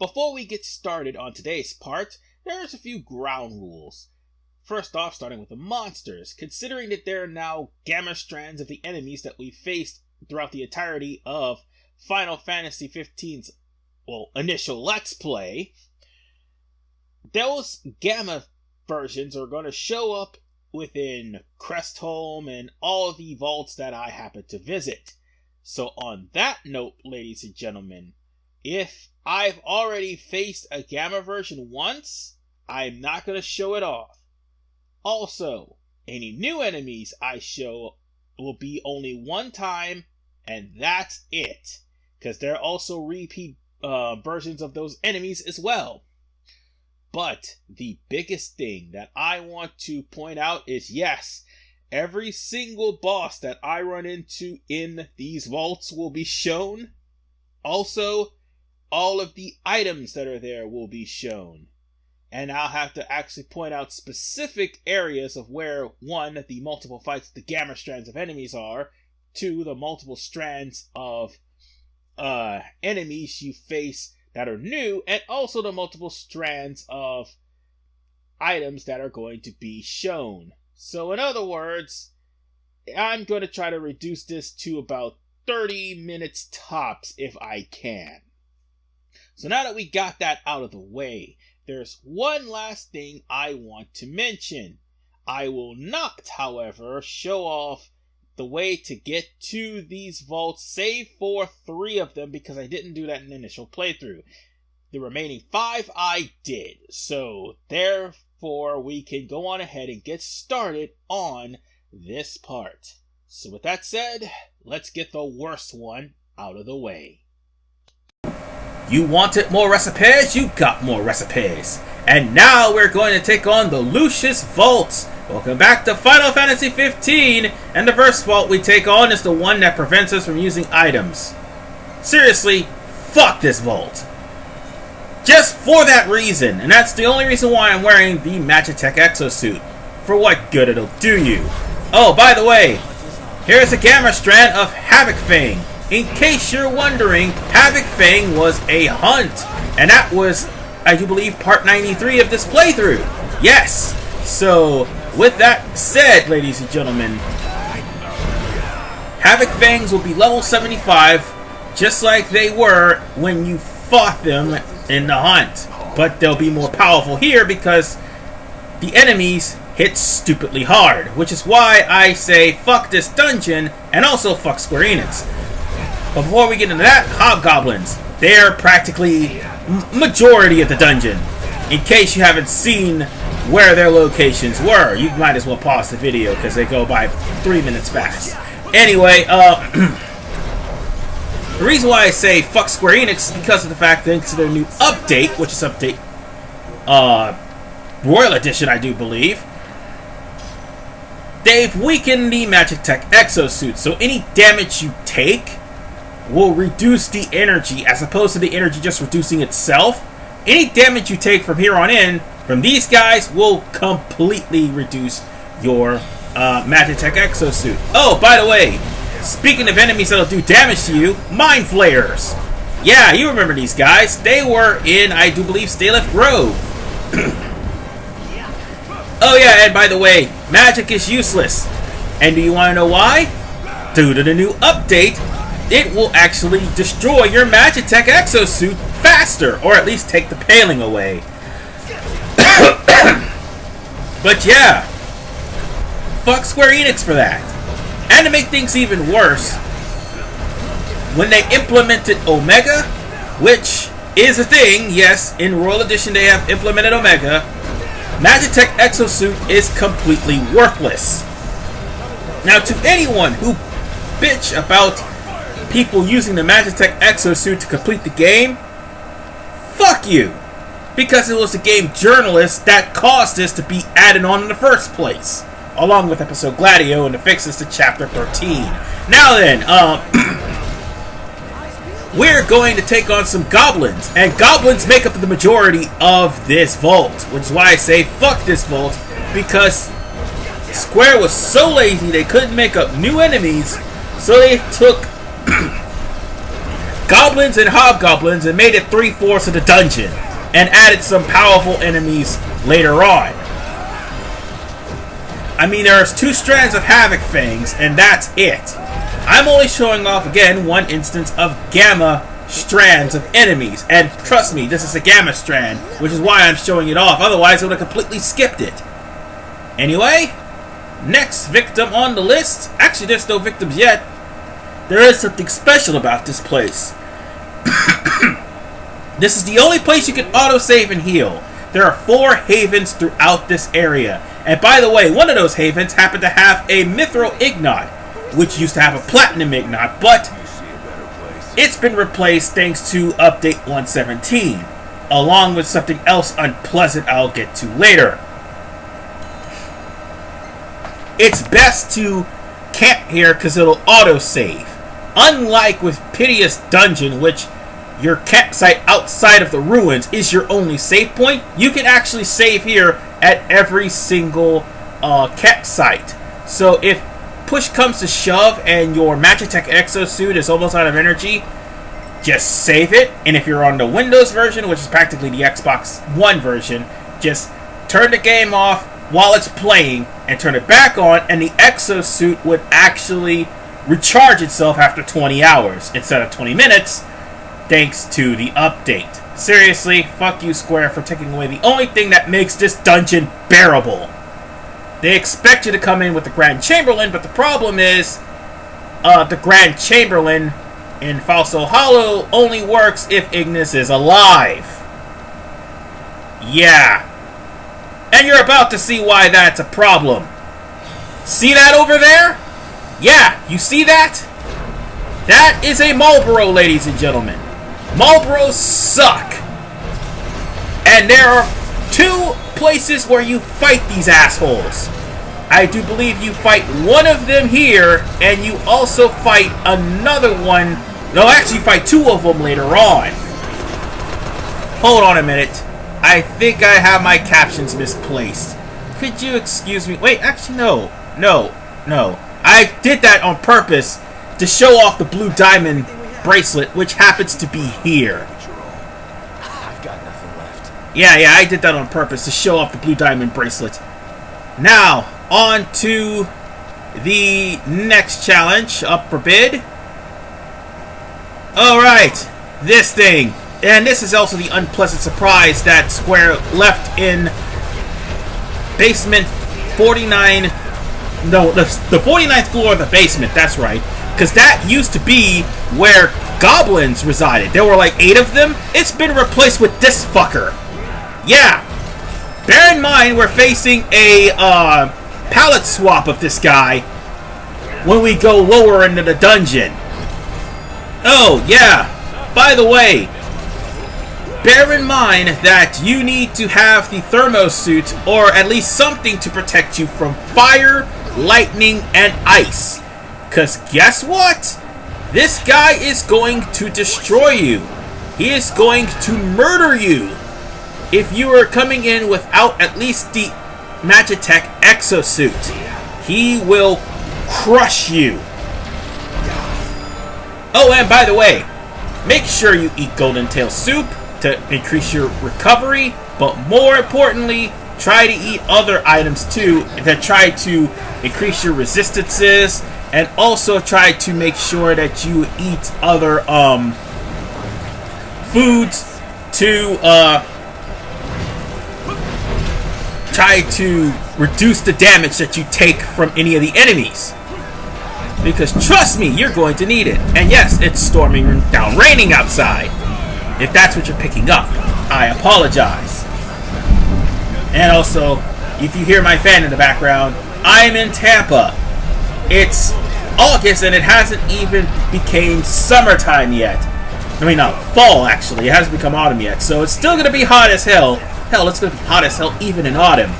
Before we get started on today's part, there's a few ground rules. First off, starting with the monsters, considering that there are now gamma strands of the enemies that we faced throughout the entirety of Final Fantasy XV's, initial Let's Play, those gamma versions are going to show up within Crestholm and all of the vaults that I happen to visit. So on that note, ladies and gentlemen, if I've already faced a gamma version once, I'm not going to show it off. Also, any new enemies I show will be only one time, and that's it. Because there are also repeat versions of those enemies as well. But the biggest thing that I want to point out is, yes, every single boss that I run into in these vaults will be shown. Also, all of the items that are there will be shown. And I'll have to actually point out specific areas of where, one, the multiple fights, the gamma strands of enemies are, two, the multiple strands of enemies you face that are new, and also the multiple strands of items that are going to be shown. So in other words, I'm going to try to reduce this to about 30 minutes tops if I can. So now that we got that out of the way, there's one last thing I want to mention. I will not, however, show off the way to get to these vaults, save for 3 of them, because I didn't do that in the initial playthrough. The remaining 5 I did, so therefore we can go on ahead and get started on this part. So with that said, let's get the worst one out of the way. You wanted more recipes? You got more recipes. And now we're going to take on the Lucis Vaults. Welcome back to Final Fantasy XV, and the first vault we take on is the one that prevents us from using items. Seriously, fuck this vault. Just for that reason, and that's the only reason why I'm wearing the Magitech exosuit. For what good it'll do you. Oh, by the way, here's a gamma strand of Havoc Fang. In case you're wondering, Havoc Fang was a hunt, and that was, I do believe, part 93 of this playthrough. Yes! So, with that said, ladies and gentlemen, Havoc Fangs will be level 75, just like they were when you fought them in the hunt. But they'll be more powerful here because the enemies hit stupidly hard, which is why I say fuck this dungeon and also fuck Square Enix. But before we get into that, hobgoblins. They're practically majority of the dungeon. In case you haven't seen where their locations were, you might as well pause the video because they go by 3 minutes fast. Anyway, the reason why I say fuck Square Enix is because of the fact that thanks to their new update, which is update Royal Edition, I do believe, they've weakened the Magitech exosuit, so any damage you take will reduce the energy, as opposed to the energy just reducing itself. Any damage you take from here on in, from these guys, will completely reduce your Magitech exosuit. Oh, by the way, speaking of enemies that'll do damage to you, Mind Flayers. Yeah, you remember these guys. They were in, I do believe, Staleth Grove. Oh yeah, and by the way, magic is useless. And do you want to know why? Due to the new update, it will actually destroy your Magitech exosuit faster, or at least take the paling away. But yeah, fuck Square Enix for that. And to make things even worse, when they implemented Omega, which is a thing, yes, in Royal Edition they have implemented Omega, Magitech exosuit is completely worthless. Now, to anyone who bitch about people using the Magitech exosuit to complete the game, fuck you, because it was the game journalist that caused this to be added on in the first place, along with episode Gladio and the fixes to chapter 13. Now then, we're going to take on some goblins, and goblins make up the majority of this vault, which is why I say fuck this vault, because Square was so lazy they couldn't make up new enemies, so they took goblins and hobgoblins and made it 3/4 of the dungeon, and added some powerful enemies later on. I mean, there's 2 strands of Havoc Fangs, and that's it. I'm only showing off, again, 1 instance of Gamma strands of enemies. And trust me, this is a Gamma strand, which is why I'm showing it off. Otherwise, I would have completely skipped it. Anyway, next victim on the list. Actually, there's no victims yet. There is something special about this place. This is the only place you can autosave and heal. There are 4 havens throughout this area. And by the way, one of those havens happened to have a Mithril Ignot, which used to have a Platinum Ignot, but it's been replaced thanks to Update 117, along with something else unpleasant I'll get to later. It's best to camp here because it'll autosave. Unlike with Piteous Dungeon, which your campsite outside of the ruins is your only save point, you can actually save here at every single campsite. So if push comes to shove and your Magitech exosuit is almost out of energy, just save it. And if you're on the Windows version, which is practically the Xbox One version, just turn the game off while it's playing and turn it back on, and the exosuit would actually recharge itself after 20 hours instead of 20 minutes, thanks to the update. Seriously, fuck you, Square, for taking away the only thing that makes this dungeon bearable. They expect you to come in with the Grand Chamberlain, but the problem is, the Grand Chamberlain in Falso Hollow only works if Ignis is alive. Yeah. And you're about to see why that's a problem. See that over there? Yeah, you see that? That is a Marlboro, ladies and gentlemen. Marlboros suck. And there are 2 places where you fight these assholes. I do believe you fight one of them here, and you also fight another one. No, actually you fight 2 of them later on. Hold on a minute. I think I have my captions misplaced. Could you excuse me? Wait, actually no. No. I did that on purpose to show off the blue diamond bracelet, which happens to be here. I've got nothing left. Yeah, I did that on purpose to show off the blue diamond bracelet. Now, on to the next challenge up for bid. Alright, this thing. And this is also the unpleasant surprise that Square left in basement 49. No, the 49th floor of the basement, that's right. Because that used to be where goblins resided. There were like 8 of them. It's been replaced with this fucker. Yeah. Bear in mind, we're facing a palette swap of this guy when we go lower into the dungeon. Oh, yeah. By the way, bear in mind that you need to have the thermosuit, or at least something to protect you from fire, lightning, and ice. Because guess what? This guy is going to destroy you. He is going to murder you if you are coming in without at least the Magitech exosuit. He will crush you. Oh, and by the way, make sure you eat Golden Tail soup to increase your recovery, but more importantly, try to eat other items too that try to increase your resistances, and also try to make sure that you eat other foods to try to reduce the damage that you take from any of the enemies. Because trust me, you're going to need it. And yes, it's storming down raining outside. If that's what you're picking up, I apologize. And also, if you hear my fan in the background, I'm in Tampa. It's August and it hasn't even became summertime yet. I mean, not fall actually. It hasn't become autumn yet. So it's still going to be hot as hell. Hell, it's going to be hot as hell even in autumn.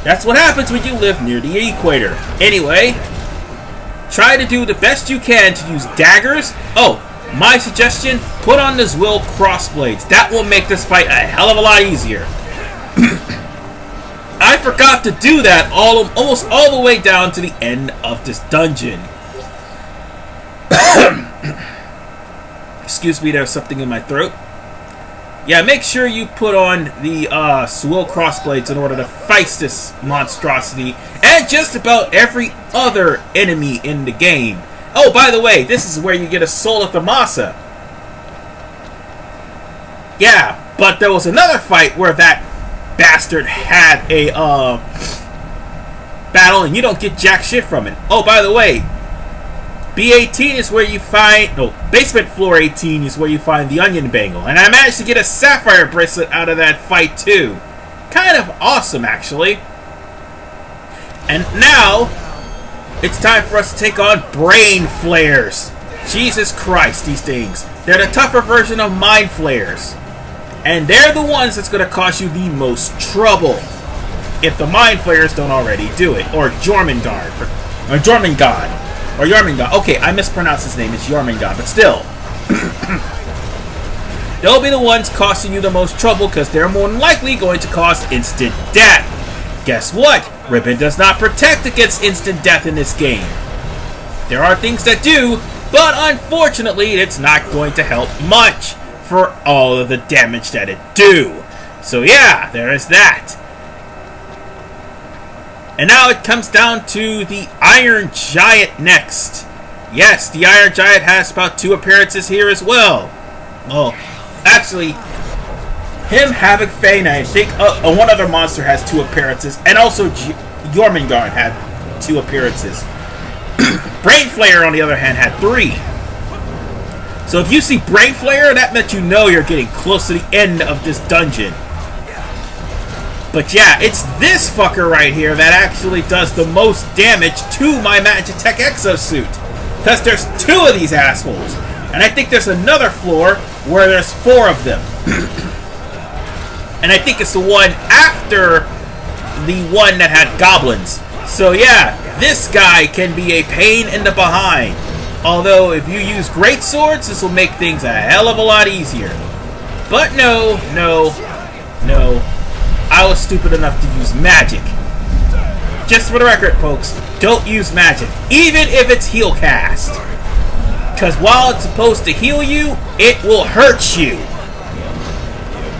That's what happens when you live near the equator. Anyway, try to do the best you can to use daggers. Oh, my suggestion, put on the Zwill crossblades. That will make this fight a hell of a lot easier. I forgot to do that almost all the way down to the end of this dungeon. Excuse me, there's something in my throat. Yeah, make sure you put on the Swill Crossblades in order to fight this monstrosity and just about every other enemy in the game. Oh, by the way, this is where you get a Soul of Thamasa. Yeah, but there was another fight where that bastard had a battle and you don't get jack shit from it. Oh, by the way, B18 is where you find... No, basement floor 18 is where you find the onion bangle. And I managed to get a sapphire bracelet out of that fight too. Kind of awesome, actually. And now, it's time for us to take on brain flares. Jesus Christ, these things. They're the tougher version of mind flares. And they're the ones that's going to cause you the most trouble. If the mind flares don't already do it. Or Jormungand. Or Jormungand. Or Jormungand. Okay, I mispronounced his name. It's Jormungand, but still. They'll be the ones costing you the most trouble because they're more than likely going to cause instant death. Guess what? Ribbon does not protect against instant death in this game. There are things that do, but unfortunately it's not going to help much for all of the damage that it do. So yeah, there is that. And now it comes down to the Iron Giant next. Yes, the Iron Giant has about 2 appearances here as well. Well, actually, him, Havoc Fane, I think one other monster has 2 appearances. And also Jormungand had 2 appearances. Brain Flayer, on the other hand, had 3. So if you see Brain Flayer, that meant you know you're getting close to the end of this dungeon. But yeah, it's this fucker right here that actually does the most damage to my Magitech exosuit. Because there's 2 of these assholes. And I think there's another floor where there's 4 of them. And I think it's the one after the one that had goblins. So yeah, this guy can be a pain in the behind. Although if you use great swords, this will make things a hell of a lot easier. But no. I was stupid enough to use magic. Just for the record, folks, don't use magic, even if it's heal cast. Because while it's supposed to heal you, it will hurt you.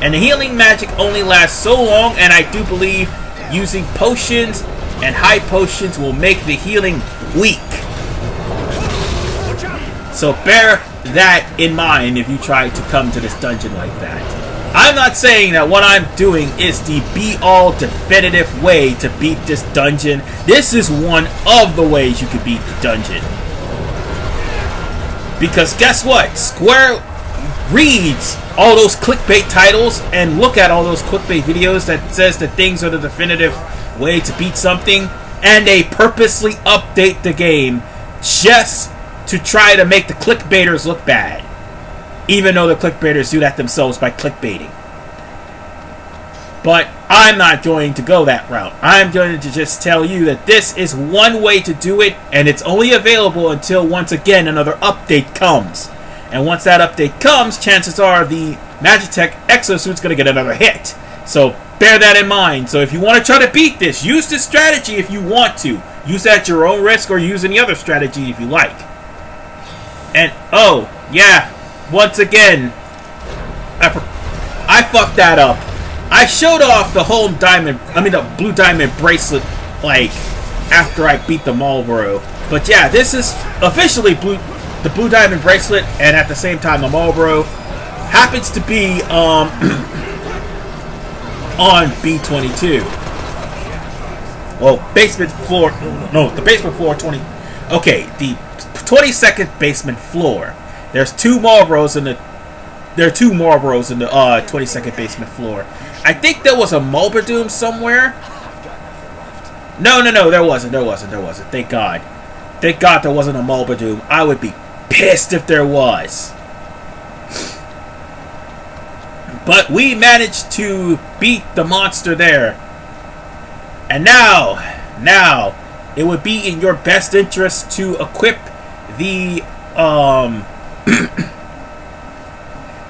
And the healing magic only lasts so long, and I do believe using potions and high potions will make the healing weak. So bear that in mind if you try to come to this dungeon like that. I'm not saying that what I'm doing is the be-all definitive way to beat this dungeon. This is one of the ways you can beat the dungeon. Because guess what? Square reads all those clickbait titles and look at all those clickbait videos that says that things are the definitive way to beat something, and they purposely update the game just to try to make the clickbaiters look bad. Even though the clickbaiters do that themselves by clickbaiting. But I'm not going to go that route. I'm going to just tell you that this is one way to do it, and it's only available until, once again, another update comes. And once that update comes, chances are the Magitech exosuit's going to get another hit. So bear that in mind. So if you want to try to beat this, use this strategy if you want to. Use that at your own risk, or use any other strategy if you like. And, oh, yeah. Once again, I fucked that up. I showed off the the blue diamond bracelet, like, after I beat the Marlboro. But yeah, this is officially the blue diamond bracelet, and at the same time the Marlboro happens to be on B22. Well, basement floor, no, the basement floor 20. Okay, the 22nd basement floor. There's 2 Marlboros in the 22nd basement floor. I think there was a Mulberdoom somewhere. No, there wasn't. Thank God. Thank God there wasn't a Mulberdoom. I would be pissed if there was. But we managed to beat the monster there. And now, it would be in your best interest to equip the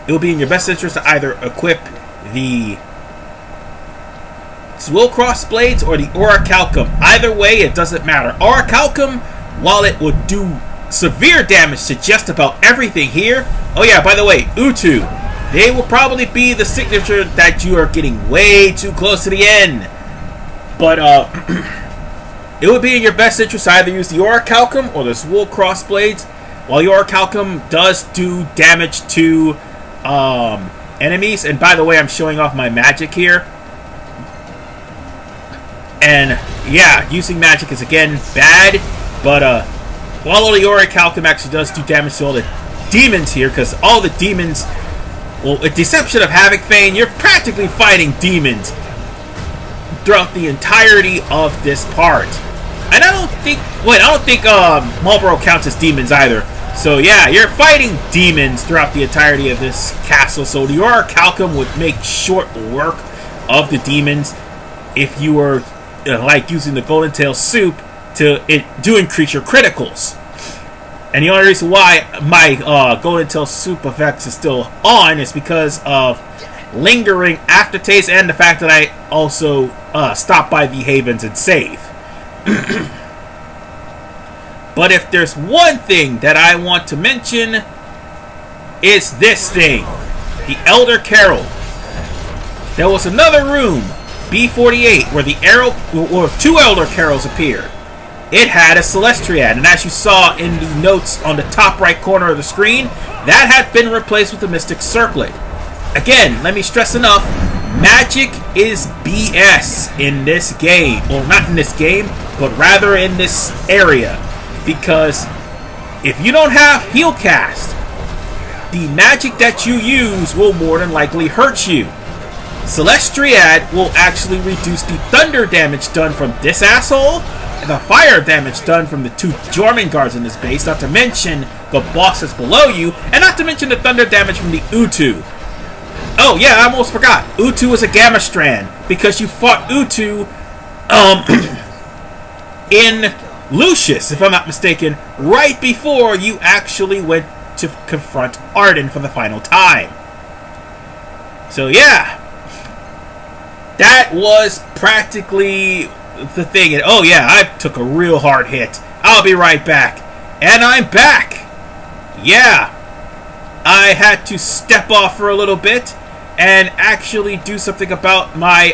it will be in your best interest to either equip the Swill Crossblades or the Orichalcum. Either way, it doesn't matter. Orichalcum, while it would do severe damage to just about everything here. Oh yeah, by the way, Utu. They will probably be the signature that you are getting way too close to the end. But, it would be in your best interest to either use the Orichalcum or the Swool Crossblades. While the Orichalcum does do damage to enemies. And by the way, I'm showing off my magic here. And yeah, using magic is again bad. But while the Orichalcum actually does do damage to all the demons here, because all the demons, well, with the exception of Havoc Fane, you're practically fighting demons throughout the entirety of this part. And I don't think Marlborough counts as demons either. So yeah, you're fighting demons throughout the entirety of this castle. So the Orichalcum would make short work of the demons if you were like using the Golden Tail Soup to increase your criticals. And the only reason why my Golden Tail Soup effects is still on is because of lingering aftertaste and the fact that I also stop by the havens and save. But if there's one thing that I want to mention, it's this thing, the Elder Carol. There was another room, B48, where two Elder Carols appeared. It had a Celestriad, and as you saw in the notes on the top right corner of the screen, that had been replaced with a Mystic Circlet. Again, let me stress enough, magic is BS in this game. Well, not in this game, but rather in this area. Because if you don't have Heal Cast, the magic that you use will more than likely hurt you. Celestriad will actually reduce the thunder damage done from this asshole, and the fire damage done from the two Jormungandrs in this base, not to mention the bosses below you, and not to mention the thunder damage from the Utu. Oh yeah, I almost forgot. Utu is a Gamma Strand, because you fought Utu in Lucis, if I'm not mistaken, right before you actually went to confront Arden for the final time. So yeah, that was practically the thing. And oh yeah, I took a real hard hit. I'll be right back. And I'm back. Yeah, I had to step off for a little bit and actually do something about my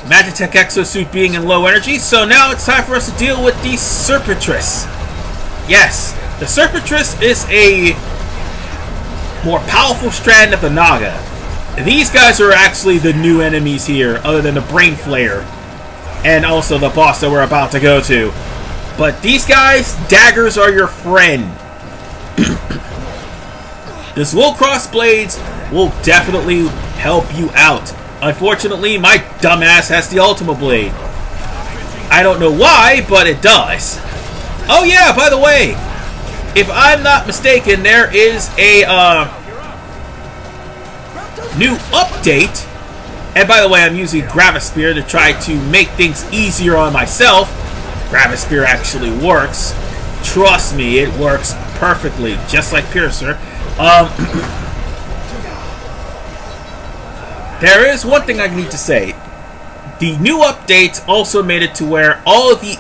Magitech Exosuit being in low energy. So now it's time for us to deal with the Serpentris. Yes, the Serpentris is a more powerful strand of the Naga. These guys are actually the new enemies here, other than the Brain Flayer and also the boss that we're about to go to. But these guys, daggers are your friend. The Swool Crossblades will definitely help you out. Unfortunately, my dumbass has the Ultima Blade. I don't know why, but it does. Oh yeah, by the way, if I'm not mistaken, there is a new update. And by the way, I'm using Gravispear to try to make things easier on myself. Gravispear actually works. Trust me, it works perfectly, just like Piercer. There is one thing I need to say. The new updates also made it to where all of the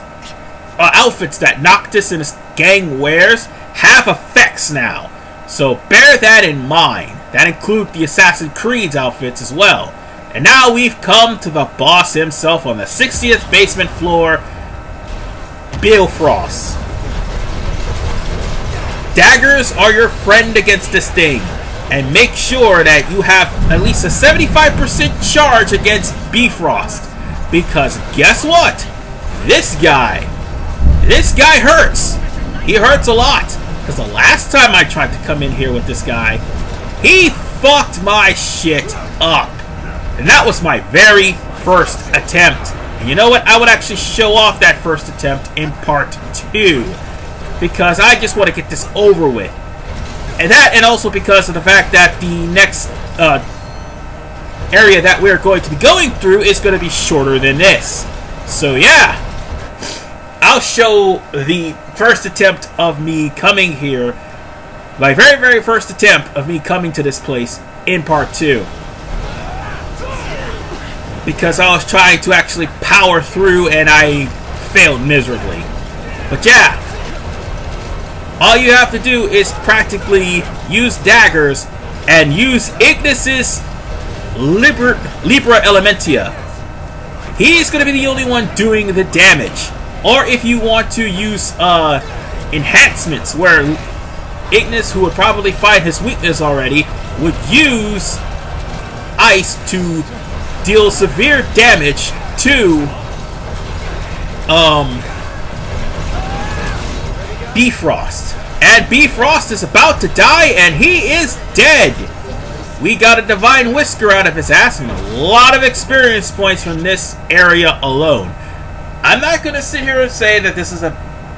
outfits that Noctis and his gang wears have effects now. So bear that in mind. That includes the Assassin's Creed's outfits as well. And now we've come to the boss himself on the 60th basement floor, Bifrost. Daggers are your friend against this thing. And make sure that you have at least a 75% charge against Bifrost. Because guess what? This guy hurts. He hurts a lot. Because the last time I tried to come in here with this guy, he fucked my shit up. And that was my very first attempt. And you know what? I would actually show off that first attempt in part 2. Because I just want to get this over with. And that, and also because of the fact that the next area that we're going to be going through is going to be shorter than this. So yeah, I'll show the first attempt of me coming here, my very, very first attempt of me coming to this place in part 2. Because I was trying to actually power through and I failed miserably. But yeah, all you have to do is practically use daggers and use Ignis's Libra Elementia. He's going to be the only one doing the damage. Or if you want to use enhancements, where Ignis, who would probably find his weakness already, would use ice to deal severe damage to Bifrost. And Bifrost is about to die, and he is dead. We got a Divine Whisker out of his ass and a lot of experience points from this area alone. I'm not going to sit here and say that this is a...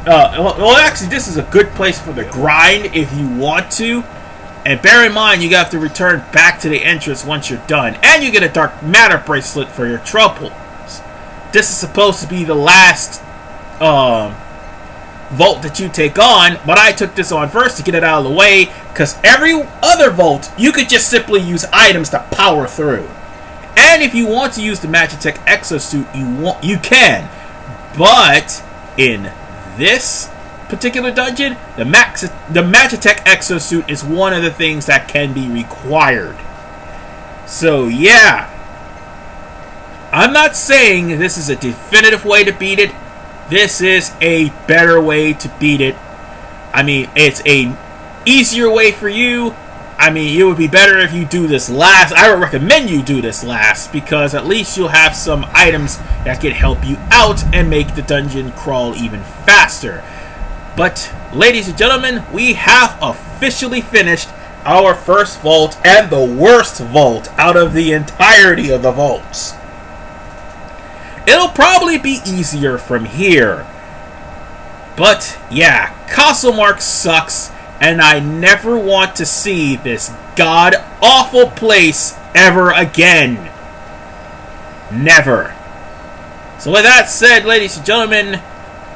well, actually, this is a good place for the grind if you want to. And bear in mind, you have to return back to the entrance once you're done. And you get a Dark Matter Bracelet for your troubles. This is supposed to be the last vault that you take on, but I took this on first to get it out of the way, because every other vault, you could just simply use items to power through. And if you want to use the Magitech Exosuit, you can. But in this particular dungeon, the Magitech Exosuit is one of the things that can be required. So yeah, I'm not saying this is a definitive way to beat it. This is a better way to beat it. I mean, it's a easier way for you. I mean, it would be better if you do this last. I would recommend you do this last, because at least you'll have some items that can help you out and make the dungeon crawl even faster. But, ladies and gentlemen, we have officially finished our first vault, and the worst vault out of the entirety of the vaults. It'll probably be easier from here. But, yeah, Costlemark sucks, and I never want to see this god-awful place ever again. Never. So with that said, ladies and gentlemen,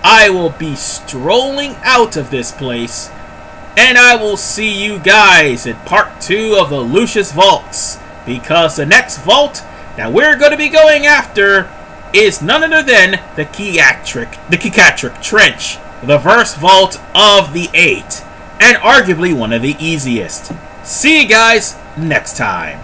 I will be strolling out of this place, and I will see you guys in part 2 of the Lucis Vaults, because the next vault that we're going to be going after is none other than the Cicatric Trench, the first vault of the 8, and arguably one of the easiest. See you guys next time.